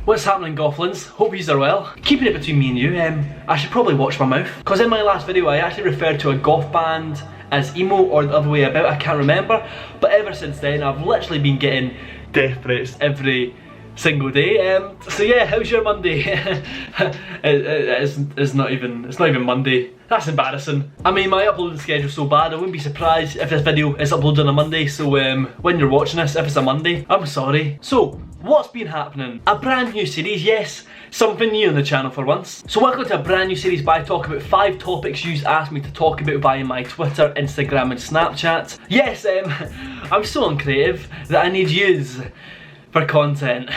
What's happening, Gofflins? Hope yous are well. Keeping it between me and you, I should probably watch my mouth. Because in my last video I actually referred to a goth band as emo or the other way about, I can't remember. But ever since then I've literally been getting death threats every single day. So yeah, how's your Monday? it's not even Monday. That's embarrassing. I mean, my uploading schedule's so bad I wouldn't be surprised if this video is uploaded on a Monday. So when you're watching this, if it's a Monday, I'm sorry. So what's been happening? A brand new series, yes, something new on the channel for once. So welcome to a brand new series where I talk about 5 topics you've asked me to talk about via my Twitter, Instagram and Snapchat. Yes, I'm so uncreative that I need yous for content.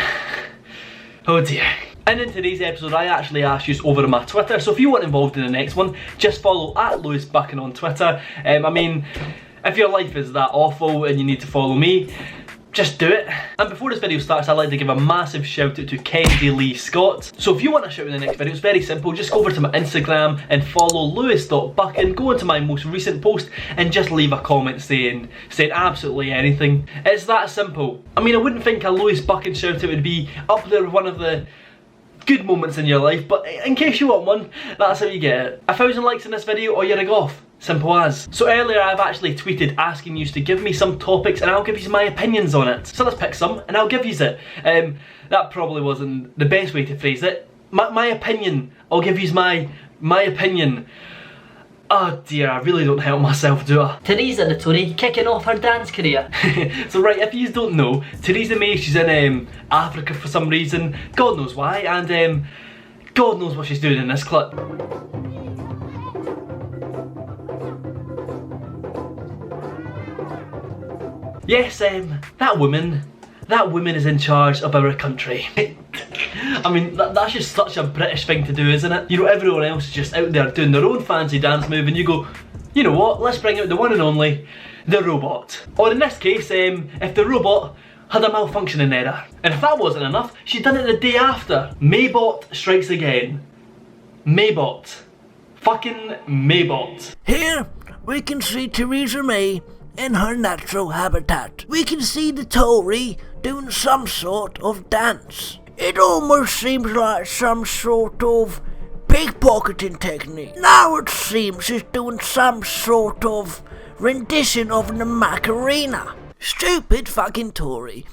Oh dear. And in today's episode I actually asked you over on my Twitter, so if you want involved in the next one, just follow @Lewis Buchan on Twitter. I mean, if your life is that awful and you need to follow me, just do it. And before this video starts, I'd like to give a massive shout out to Kenzie Lee Scott. So if you want a shout out in the next video, it's very simple. Just go over to my Instagram and follow lewis.buchan, go into my most recent post and just leave a comment saying absolutely anything. It's that simple. I mean, I wouldn't think a Lewis Buchan shout out would be up there with one of the good moments in your life, but in case you want one, that's how you get it. 1,000 likes in this video or you're a goth. Simple as. So earlier I've actually tweeted asking you to give me some topics and I'll give you my opinions on it. So let's pick some and I'll give you it. That probably wasn't the best way to phrase it. My opinion. I'll give you my opinion. Oh dear, I really don't help myself, do I? Tulisa the Tory kicking off her dance career. So right, if you don't know, Theresa May, she's in Africa for some reason. God knows why, and God knows what she's doing in this clip. Yes, that woman is in charge of our country. I mean, that's just such a British thing to do, isn't it? You know, everyone else is just out there doing their own fancy dance move and you go, you know what, let's bring out the one and only, the robot. Or in this case, if the robot had a malfunctioning error. And if that wasn't enough, she'd done it the day after. Maybot strikes again. Maybot. Fucking Maybot. Here, we can see Theresa May in her natural habitat. We can see the Tory doing some sort of dance. It almost seems like some sort of pickpocketing technique. Now it seems she's doing some sort of rendition of the Macarena. Stupid fucking Tory.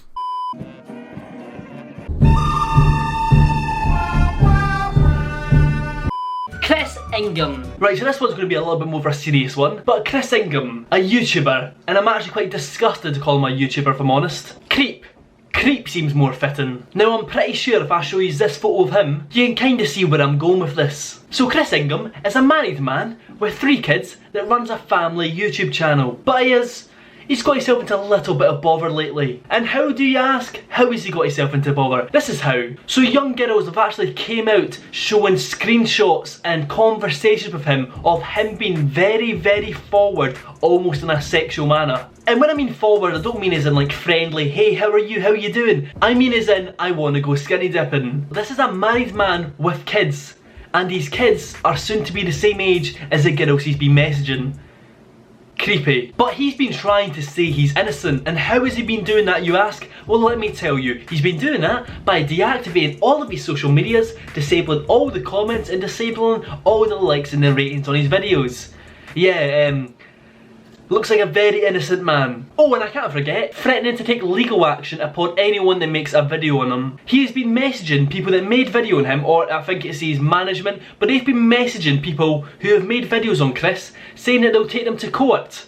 Chris Ingham. Right, so this one's going to be a little bit more of a serious one. But Chris Ingham, a YouTuber, and I'm actually quite disgusted to call him a YouTuber if I'm honest. Creep seems more fitting. Now I'm pretty sure if I show you this photo of him, you can kinda see where I'm going with this. So Chris Ingham is a married man with 3 kids that runs a family YouTube channel. But he's got himself into a little bit of bother lately. And how do you ask? How has he got himself into bother? This is how. So young girls have actually came out showing screenshots and conversations with him of him being very, very forward, almost in a sexual manner. And when I mean forward, I don't mean as in like friendly, hey, how are you doing? I mean as in, I want to go skinny dipping. This is a married man with kids, and these kids are soon to be the same age as the girls he's been messaging. Creepy. But he's been trying to say he's innocent, and how has he been doing that, you ask? Well, let me tell you, he's been doing that by deactivating all of his social medias, disabling all the comments and disabling all the likes and the ratings on his videos. Yeah, looks like a very innocent man. Oh, and I can't forget, threatening to take legal action upon anyone that makes a video on him. He has been messaging people that made video on him, or I think it says management, but they've been messaging people who have made videos on Chris, saying that they'll take them to court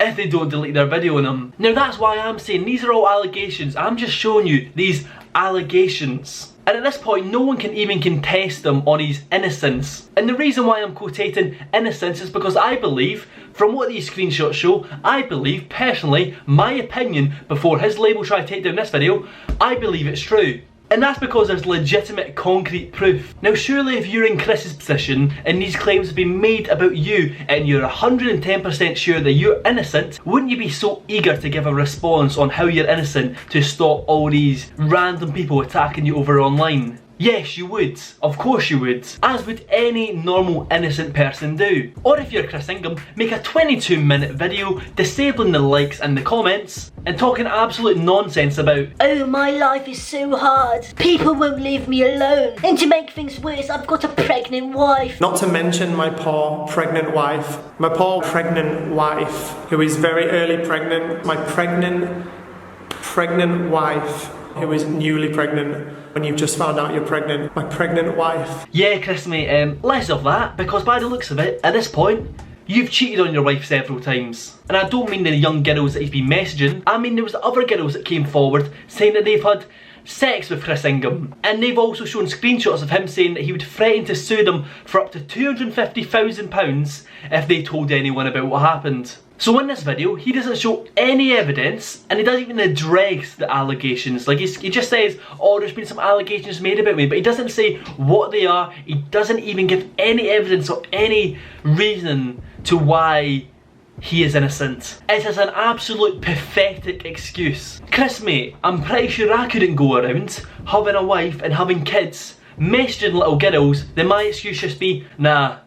if they don't delete their video on him. Now that's why I'm saying these are all allegations. I'm just showing you these allegations. And at this point, no one can even contest them on his innocence. And the reason why I'm quotating innocence is because I believe, from what these screenshots show, I believe, personally, my opinion, before his label tried to take down this video, I believe it's true. And that's because there's legitimate concrete proof. Now surely if you're in Chris's position and these claims have been made about you and you're 110% sure that you're innocent, wouldn't you be so eager to give a response on how you're innocent to stop all these random people attacking you over online? Yes, you would. Of course you would. As would any normal innocent person do. Or if you're Chris Ingham, make a 22-minute video disabling the likes and the comments and talking absolute nonsense about, Oh, my life is so hard. People won't leave me alone. And to make things worse, I've got a pregnant wife. Not to mention my poor pregnant wife. My poor pregnant wife, who is very early pregnant. My pregnant wife, who is newly pregnant. When you've just found out you're pregnant. My pregnant wife. Yeah, Chris mate, less of that, because by the looks of it, at this point, you've cheated on your wife several times. And I don't mean the young girls that he's been messaging, I mean there was other girls that came forward saying that they've had sex with Chris Ingham. And they've also shown screenshots of him saying that he would threaten to sue them for up to £250,000 if they told anyone about what happened. So in this video, he doesn't show any evidence, and he doesn't even address the allegations. Like, he just says, oh, there's been some allegations made about me, but he doesn't say what they are. He doesn't even give any evidence or any reason to why he is innocent. It is an absolute pathetic excuse. Chris mate, I'm pretty sure I couldn't go around having a wife and having kids, messaging little girls, then my excuse just be, nah,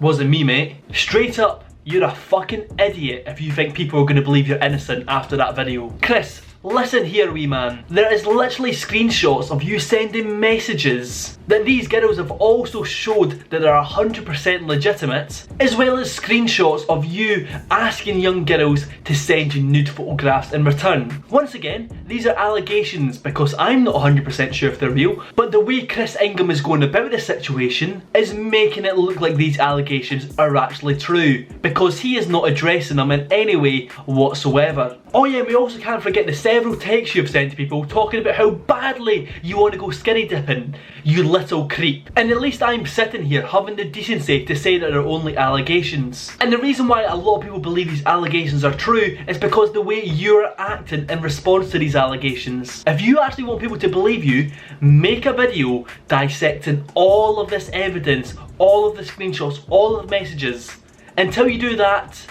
wasn't me mate. Straight up, you're a fucking idiot if you think people are going to believe you're innocent after that video. Chris, listen here wee man. There is literally screenshots of you sending messages that these girls have also showed that are 100% legitimate, as well as screenshots of you asking young girls to send you nude photographs in return. Once again, these are allegations because I'm not 100% sure if they're real, but the way Chris Ingham is going about this situation is making it look like these allegations are actually true, because he is not addressing them in any way whatsoever. Oh yeah, we also can't forget the several texts you've sent to people talking about how badly you want to go skinny dipping, you little creep. And at least I'm sitting here having the decency to say that they're only allegations. And the reason why a lot of people believe these allegations are true is because the way you're acting in response to these allegations. If you actually want people to believe you, make a video dissecting all of this evidence, all of the screenshots, all of the messages. Until you do that,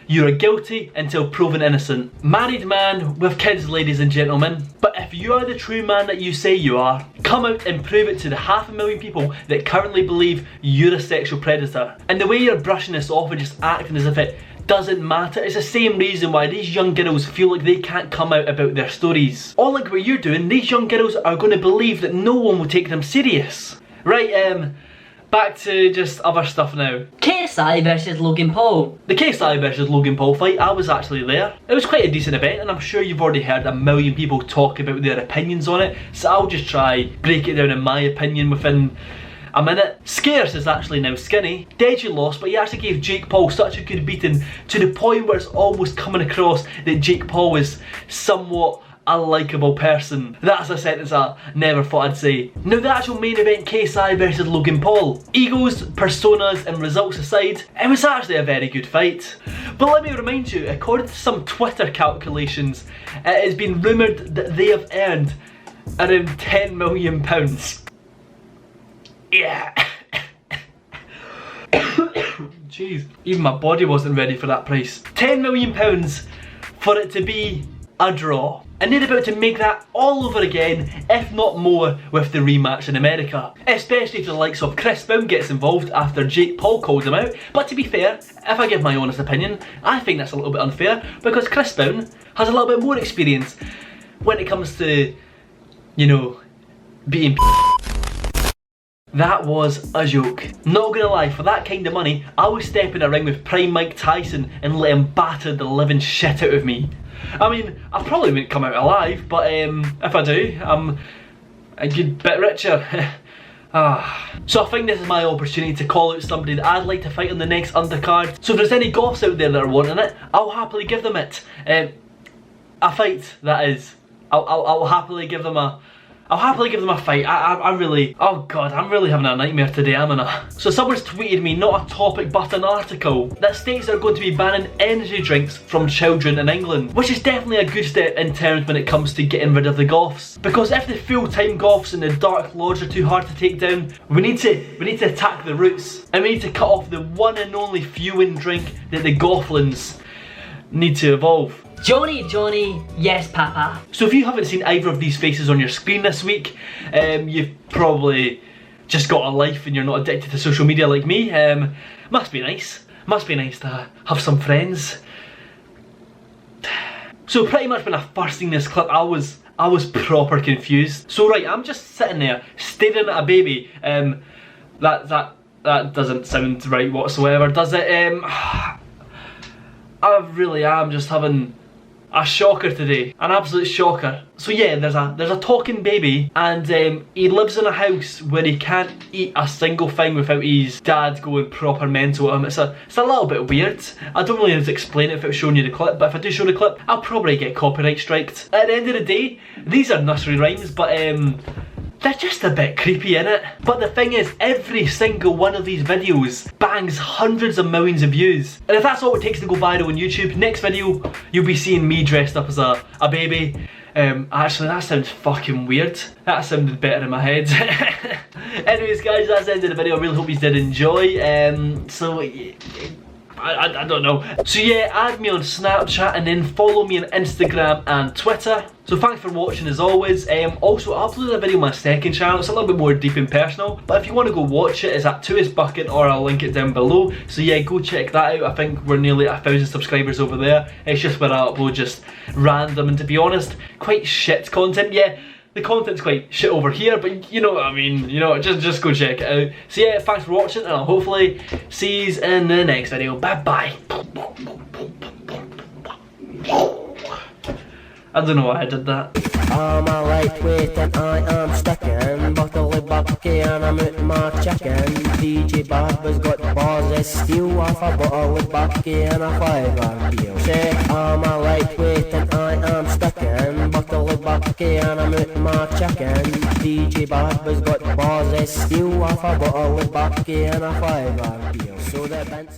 you are guilty until proven innocent. Married man with kids, ladies and gentlemen. But if you are the true man that you say you are, come out and prove it to the 500,000 people that currently believe you're a sexual predator. And the way you're brushing this off and just acting as if it doesn't matter is the same reason why these young girls feel like they can't come out about their stories. Or like what you're doing, these young girls are going to believe that no one will take them serious. Right, back to just other stuff now. KSI versus Logan Paul. The KSI versus Logan Paul fight, I was actually there. It was quite a decent event, and I'm sure you've already heard a million people talk about their opinions on it, so I'll just try break it down in my opinion within a minute. Scarce is actually now skinny. Deji lost, but he actually gave Jake Paul such a good beating to the point where it's almost coming across that Jake Paul is somewhat a likeable person. That's a sentence I never thought I'd say. Now the actual main event, KSI versus Logan Paul. Egos, personas and results aside, it was actually a very good fight. But let me remind you, according to some Twitter calculations, it has been rumoured that they have earned around £10 million. Yeah. Jeez, even my body wasn't ready for that price. £10 million for it to be a draw. And they're about to make that all over again, if not more, with the rematch in America. Especially if the likes of Chris Boone gets involved after Jake Paul calls him out. But to be fair, if I give my honest opinion, I think that's a little bit unfair, because Chris Boone has a little bit more experience when it comes to, you know, being That was a joke. Not gonna lie, for that kind of money, I would step in a ring with prime Mike Tyson and let him batter the living shit out of me. I mean, I probably wouldn't come out alive, but if I do, I'm a good bit richer. So I think this is my opportunity to call out somebody that I'd like to fight on the next undercard. So if there's any goths out there that are wanting it, I'll happily give them it. A fight, that is. I'll happily give them a fight. I'm really, oh god, I'm really having a nightmare today, am I not? So someone's tweeted me not a topic but an article that states they're going to be banning energy drinks from children in England, which is definitely a good step in terms when it comes to getting rid of the goths. Because if the full-time goths and the Dark Lords are too hard to take down, we need to attack the roots, and we need to cut off the one and only fueling drink that the gothlins need to evolve. Johnny, yes, Papa. So if you haven't seen either of these faces on your screen this week, you've probably just got a life and you're not addicted to social media like me. Must be nice. Must be nice to have some friends. So pretty much when I first seen this clip, I was proper confused. So right, I'm just sitting there staring at a baby. That doesn't sound right whatsoever, does it? I really am just having a shocker today, an absolute shocker. So yeah, there's a talking baby, and he lives in a house where he can't eat a single thing without his dad going proper mental at him. It's a little bit weird. I don't really need to explain it without showing you the clip, but if I do show the clip, I'll probably get copyright striked. At the end of the day, these are nursery rhymes, but they're just a bit creepy, innit? But the thing is, every single one of these videos bangs hundreds of millions of views. And if that's all it takes to go viral on YouTube, next video, you'll be seeing me dressed up as a baby. Actually, that sounds fucking weird. That sounded better in my head. Anyways, guys, that's the end of the video. I really hope you did enjoy. I don't know. So yeah, add me on Snapchat and then follow me on Instagram and Twitter. So thanks for watching as always. Also, I uploaded a video on my second channel. It's a little bit more deep and personal, but if you want to go watch it, it's at Lewis Buchan, or I'll link it down below. So yeah, go check that out. I think we're nearly at 1,000 subscribers over there. It's just where I upload just random and, to be honest, quite shit content. Yeah, the content's quite shit over here, but you know what I mean. You know, just go check it out. So yeah, thanks for watching, and I'll hopefully see you in the next video. Bye bye. I don't know why I did that. I'm a lightweight and I am sticking. Bottle of bucky and I'm out my chicken. DJ Barber's got bars of steel off a bottle of bucky and a 5 deal. Say I'm a lightweight and I am sticking. Bottle of bucky and I'm out my chicken. DJ Barber's got bars of steel off a bottle of bucky and a 5 deal. So the events